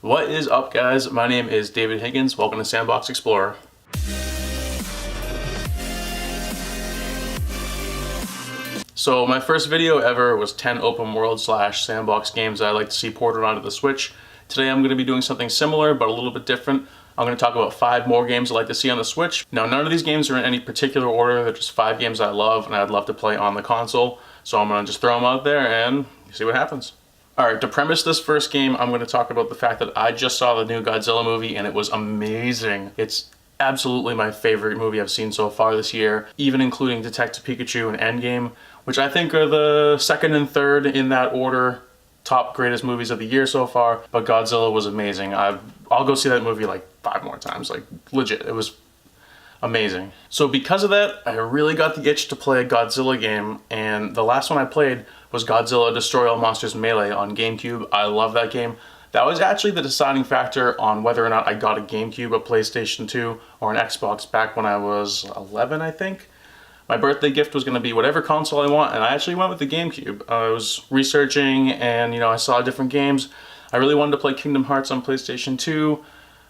What is up, guys? My name is David Higgins. Welcome to Sandbox Explorer. So my first video ever was 10 open world / sandbox games I'd like to see ported onto the Switch. Today I'm going to be doing something similar but a little bit different. I'm going to talk about 5 more games I'd like to see on the Switch. Now, none of these games are in any particular order. They're just 5 games I love and I'd love to play on the console. So I'm going to just throw them out there and see what happens. Alright, to premise this first game, I'm going to talk about the fact that I just saw the new Godzilla movie and it was amazing. It's absolutely my favorite movie I've seen so far this year, even including Detective Pikachu and Endgame, which I think are the second and third in that order top greatest movies of the year so far. But Godzilla was amazing. I'll go see that movie like 5 more times, like legit. It was amazing. So because of that, I really got the itch to play a Godzilla game, and the last one I played was Godzilla Destroy All Monsters Melee on GameCube. I love that game. That was actually the deciding factor on whether or not I got a GameCube, a PlayStation 2, or an Xbox back when I was 11, I think. My birthday gift was going to be whatever console I want, and I actually went with the GameCube. I was researching and, I saw different games. I really wanted to play Kingdom Hearts on PlayStation 2.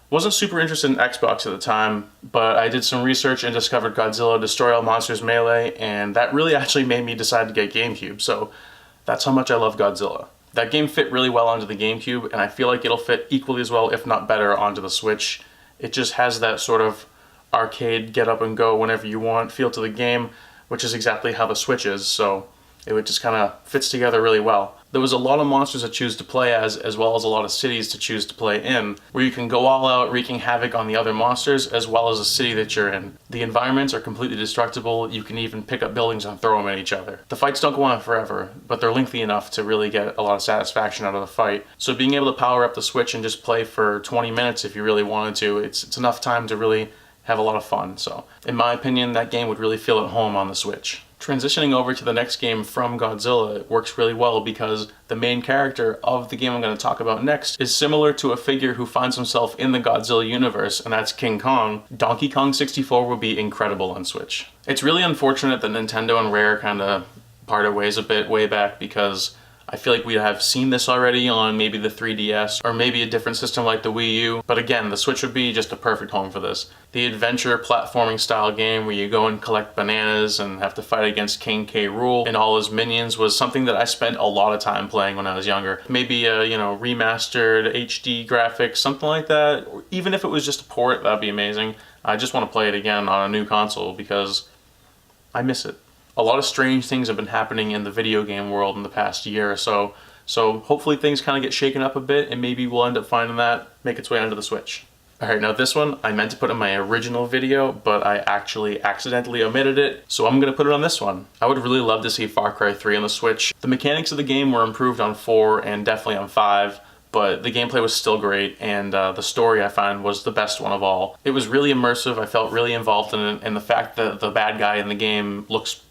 Wasn't super interested in Xbox at the time, but I did some research and discovered Godzilla Destroy All Monsters Melee, and that really actually made me decide to get GameCube, so that's how much I love Godzilla. That game fit really well onto the GameCube, and I feel like it'll fit equally as well, if not better, onto the Switch. It just has that sort of arcade get up and go whenever you want feel to the game, which is exactly how the Switch is, so it would just kind of fits together really well. There was a lot of monsters to choose to play as well as a lot of cities to choose to play in, where you can go all out wreaking havoc on the other monsters as well as the city that you're in. The environments are completely destructible. You can even pick up buildings and throw them at each other. The fights don't go on forever, but they're lengthy enough to really get a lot of satisfaction out of the fight. So being able to power up the Switch and just play for 20 minutes if you really wanted to, it's enough time to really have a lot of fun. So in my opinion, that game would really feel at home on the Switch. Transitioning over to the next game from Godzilla works really well because the main character of the game I'm going to talk about next is similar to a figure who finds himself in the Godzilla universe, and that's King Kong. Donkey Kong 64 would be incredible on Switch. It's really unfortunate that Nintendo and Rare kind of parted ways a bit way back, because I feel like we have seen this already on maybe the 3DS or maybe a different system like the Wii U. But again, the Switch would be just a perfect home for this. The adventure platforming style game where you go and collect bananas and have to fight against King K. Rool and all his minions was something that I spent a lot of time playing when I was younger. Maybe a, remastered HD graphics, something like that. Or even if it was just a port, that'd be amazing. I just want to play it again on a new console because I miss it. A lot of strange things have been happening in the video game world in the past year or so, so hopefully things kind of get shaken up a bit and maybe we'll end up finding that make its way onto the Switch. Alright, now this one I meant to put in my original video, but I actually accidentally omitted it, so I'm going to put it on this one. I would really love to see Far Cry 3 on the Switch. The mechanics of the game were improved on 4 and definitely on 5, but the gameplay was still great, and the story I find was the best one of all. It was really immersive, I felt really involved in it, and the fact that the bad guy in the game looks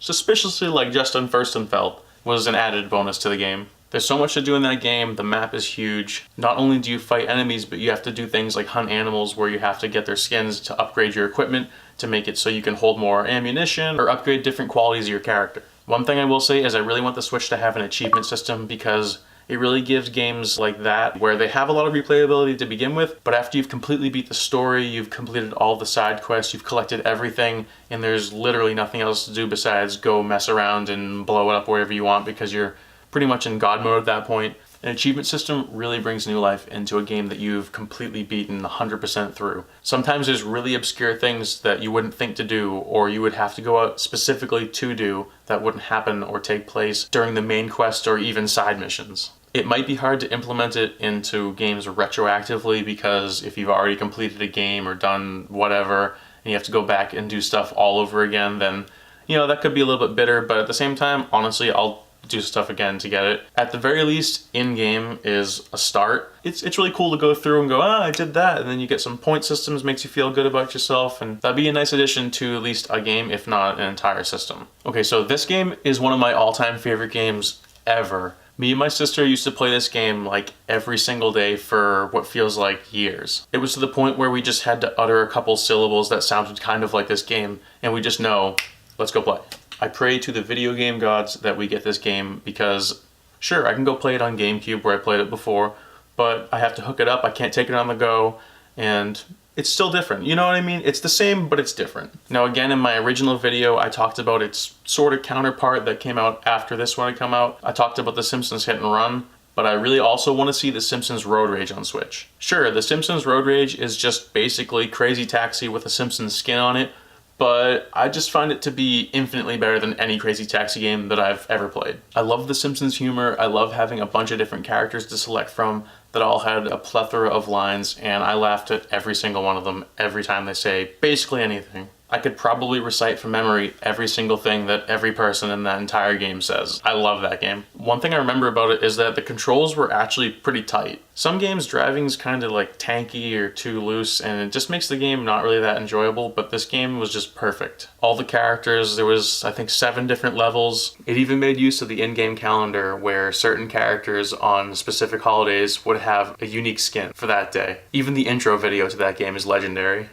suspiciously like Justin Furstenfeld was an added bonus to the game. There's so much to do in that game. The map is huge. Not only do you fight enemies, but you have to do things like hunt animals where you have to get their skins to upgrade your equipment to make it so you can hold more ammunition or upgrade different qualities of your character. One thing I will say is I really want the Switch to have an achievement system, because it really gives games like that, where they have a lot of replayability to begin with, but after you've completely beat the story, you've completed all the side quests, you've collected everything, and there's literally nothing else to do besides go mess around and blow it up wherever you want because you're pretty much in God mode at that point. An achievement system really brings new life into a game that you've completely beaten 100% through. Sometimes there's really obscure things that you wouldn't think to do, or you would have to go out specifically to do, that wouldn't happen or take place during the main quest or even side missions. It might be hard to implement it into games retroactively, because if you've already completed a game or done whatever and you have to go back and do stuff all over again, then that could be a little bit bitter, but at the same time, honestly, I'll do stuff again to get it. At the very least, in-game is a start. It's really cool to go through and go, I did that, and then you get some point systems, makes you feel good about yourself, and that'd be a nice addition to at least a game, if not an entire system. Okay, so this game is one of my all-time favorite games ever. Me and my sister used to play this game like every single day for what feels like years. It was to the point where we just had to utter a couple syllables that sounded kind of like this game, and we just know, let's go play. I pray to the video game gods that we get this game, because sure, I can go play it on GameCube where I played it before, but I have to hook it up. I can't take it on the go, and it's still different. You know what I mean? It's the same, but it's different. Now again, in my original video, I talked about its sort of counterpart that came out after this one had come out. I talked about The Simpsons Hit and Run, but I really also want to see The Simpsons Road Rage on Switch. Sure, The Simpsons Road Rage is just basically Crazy Taxi with a Simpsons skin on it, but I just find it to be infinitely better than any Crazy Taxi game that I've ever played. I love The Simpsons humor. I love having a bunch of different characters to select from that all had a plethora of lines, and I laughed at every single one of them every time they say basically anything. I could probably recite from memory every single thing that every person in that entire game says. I love that game. One thing I remember about it is that the controls were actually pretty tight. Some games driving's kind of like tanky or too loose, and it just makes the game not really that enjoyable, but this game was just perfect. All the characters, there was I think 7 different levels. It even made use of the in-game calendar where certain characters on specific holidays would have a unique skin for that day. Even the intro video to that game is legendary.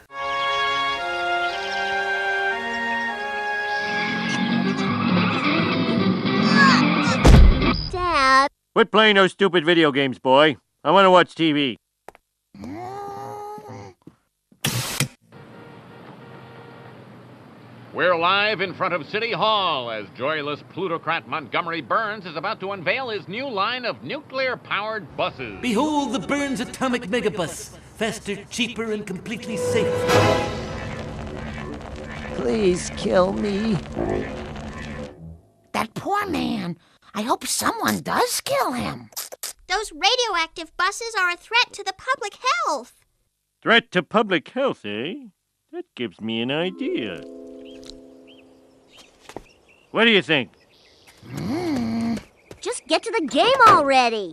Quit playing those stupid video games, boy. I want to watch TV. We're live in front of City Hall as joyless plutocrat Montgomery Burns is about to unveil his new line of nuclear-powered buses. Behold the Burns Atomic Megabus. Faster, cheaper, and completely safe. Please kill me. That poor man. I hope someone does kill him. Those radioactive buses are a threat to the public health. Threat to public health, eh? That gives me an idea. What do you think? Just get to the game already.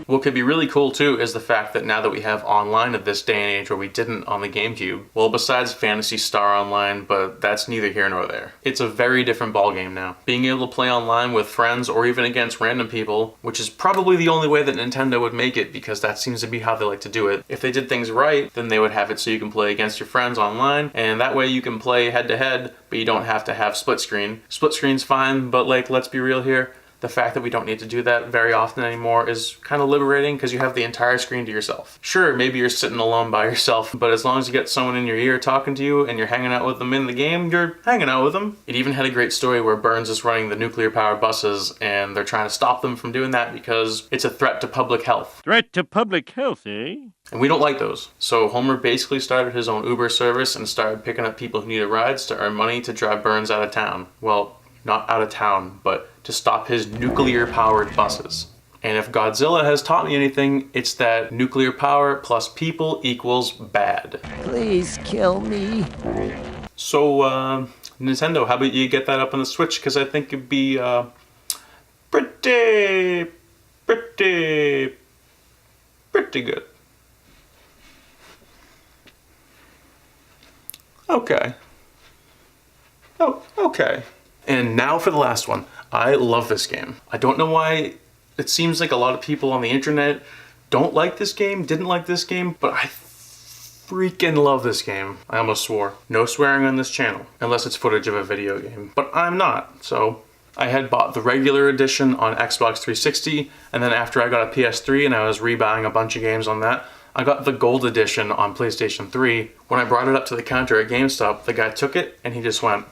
What could be really cool too is the fact that now that we have online at this day and age where we didn't on the GameCube, well, besides Phantasy Star Online, but that's neither here nor there. It's a very different ballgame now. Being able to play online with friends or even against random people, which is probably the only way that Nintendo would make it, because that seems to be how they like to do it. If they did things right, then they would have it so you can play against your friends online, and that way you can play head to head, but you don't have to have split screen. Split screen's fine, but like, let's be real here. The fact that we don't need to do that very often anymore is kind of liberating because you have the entire screen to yourself. Sure, maybe you're sitting alone by yourself, but as long as you get someone in your ear talking to you and you're hanging out with them in the game, you're hanging out with them. It even had a great story where Burns is running the nuclear-powered buses and they're trying to stop them from doing that because it's a threat to public health. Threat to public health, eh? And we don't like those. So Homer basically started his own Uber service and started picking up people who needed rides to earn money to drive Burns out of town. Well, not out of town, but to stop his nuclear-powered buses. And if Godzilla has taught me anything, it's that nuclear power plus people equals bad. Please kill me. So, Nintendo, how about you get that up on the Switch? Because I think it'd be, pretty good. Okay. Oh, okay. And now for the last one. I love this game. I don't know why it seems like a lot of people on the internet don't like this game, didn't like this game, but I freaking love this game. I almost swore. No swearing on this channel, unless it's footage of a video game. But I'm not, so I had bought the regular edition on Xbox 360, and then after I got a PS3 and I was rebuying a bunch of games on that, I got the gold edition on PlayStation 3. When I brought it up to the counter at GameStop, the guy took it and he just went,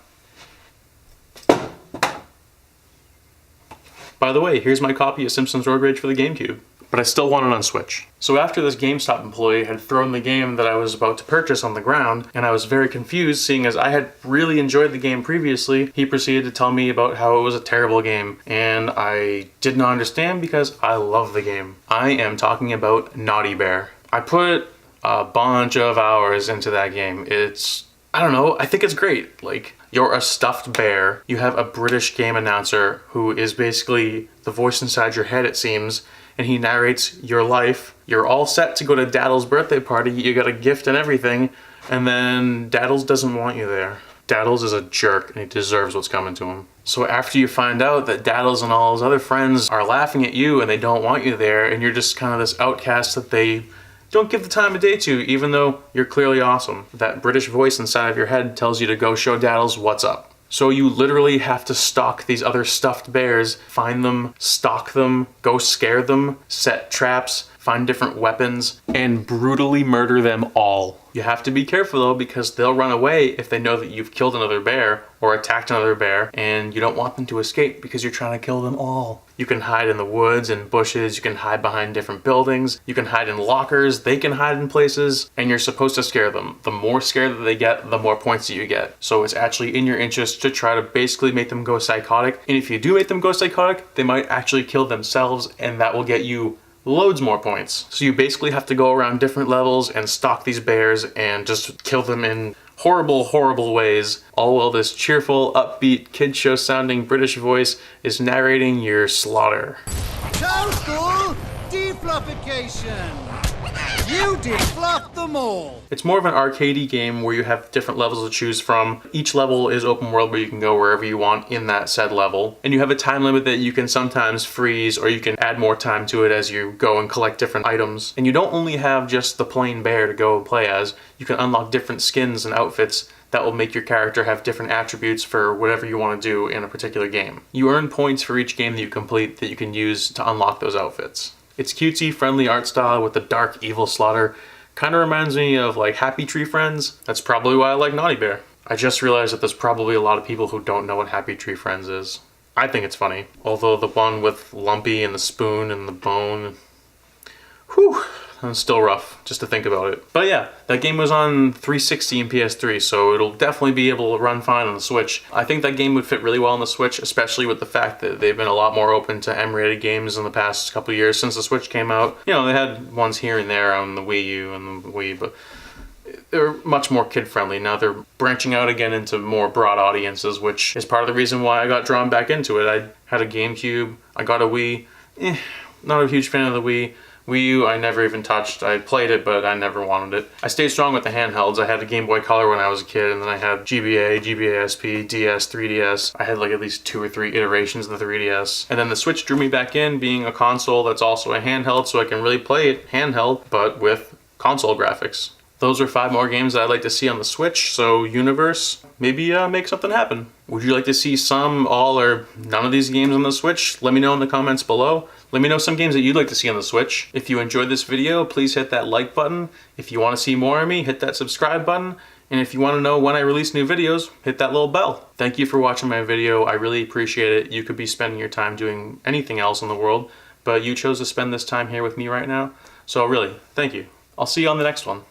by the way, here's my copy of Simpsons Road Rage for the GameCube. But I still want it on Switch. So after this GameStop employee had thrown the game that I was about to purchase on the ground, and I was very confused seeing as I had really enjoyed the game previously, he proceeded to tell me about how it was a terrible game. And I did not understand because I love the game. I am talking about Naughty Bear. I put a bunch of hours into that game. I don't know, I think it's great. Like, you're a stuffed bear, you have a British game announcer who is basically the voice inside your head, it seems, and he narrates your life. You're all set to go to Daddle's birthday party, you got a gift and everything, and then Daddles doesn't want you there. Daddles is a jerk and he deserves what's coming to him. So after you find out that Daddles and all his other friends are laughing at you and they don't want you there, and you're just kind of this outcast that they don't give the time of day to, even though you're clearly awesome. That British voice inside of your head tells you to go show Daddles what's up. So you literally have to stalk these other stuffed bears, find them, stalk them, go scare them, set traps, find different weapons, and brutally murder them all. You have to be careful though, because they'll run away if they know that you've killed another bear or attacked another bear, and you don't want them to escape because you're trying to kill them all. You can hide in the woods and bushes, you can hide behind different buildings, you can hide in lockers, they can hide in places, and you're supposed to scare them. The more scared that they get, the more points that you get. So it's actually in your interest to try to basically make them go psychotic, and if you do make them go psychotic, they might actually kill themselves, and that will get you loads more points. So you basically have to go around different levels and stalk these bears and just kill them in horrible, horrible ways, all while this cheerful, upbeat, kid show sounding British voice is narrating your slaughter. Total defluffication! You defluffed them all! It's more of an arcadey game where you have different levels to choose from. Each level is open world where you can go wherever you want in that said level. And you have a time limit that you can sometimes freeze, or you can add more time to it as you go and collect different items. And you don't only have just the plain bear to go and play as, you can unlock different skins and outfits that will make your character have different attributes for whatever you want to do in a particular game. You earn points for each game that you complete that you can use to unlock those outfits. It's cutesy, friendly art style with the dark, evil slaughter. Kind of reminds me of like Happy Tree Friends. That's probably why I like Naughty Bear. I just realized that there's probably a lot of people who don't know what Happy Tree Friends is. I think it's funny. Although the one with Lumpy and the spoon and the bone, whew, it's still rough just to think about it. But yeah, that game was on 360 and PS3, so it'll definitely be able to run fine on the Switch. I think that game would fit really well on the Switch, especially with the fact that they've been a lot more open to M-rated games in the past couple of years since the Switch came out. You know, they had ones here and there on the Wii U and the Wii, but they're much more kid-friendly. Now they're branching out again into more broad audiences, which is part of the reason why I got drawn back into it. I had a GameCube, I got a Wii, not a huge fan of the Wii. Wii U, I never even touched. I played it, but I never wanted it. I stayed strong with the handhelds. I had a Game Boy Color when I was a kid, and then I had GBA, GBA SP, DS, 3DS. I had like at least 2 or 3 iterations of the 3DS. And then the Switch drew me back in, being a console that's also a handheld, so I can really play it handheld, but with console graphics. Those are 5 more games that I'd like to see on the Switch, so Universe, maybe make something happen. Would you like to see some, all, or none of these games on the Switch? Let me know in the comments below. Let me know some games that you'd like to see on the Switch. If you enjoyed this video, please hit that like button. If you want to see more of me, hit that subscribe button. And if you want to know when I release new videos, hit that little bell. Thank you for watching my video. I really appreciate it. You could be spending your time doing anything else in the world, but you chose to spend this time here with me right now. So really, thank you. I'll see you on the next one.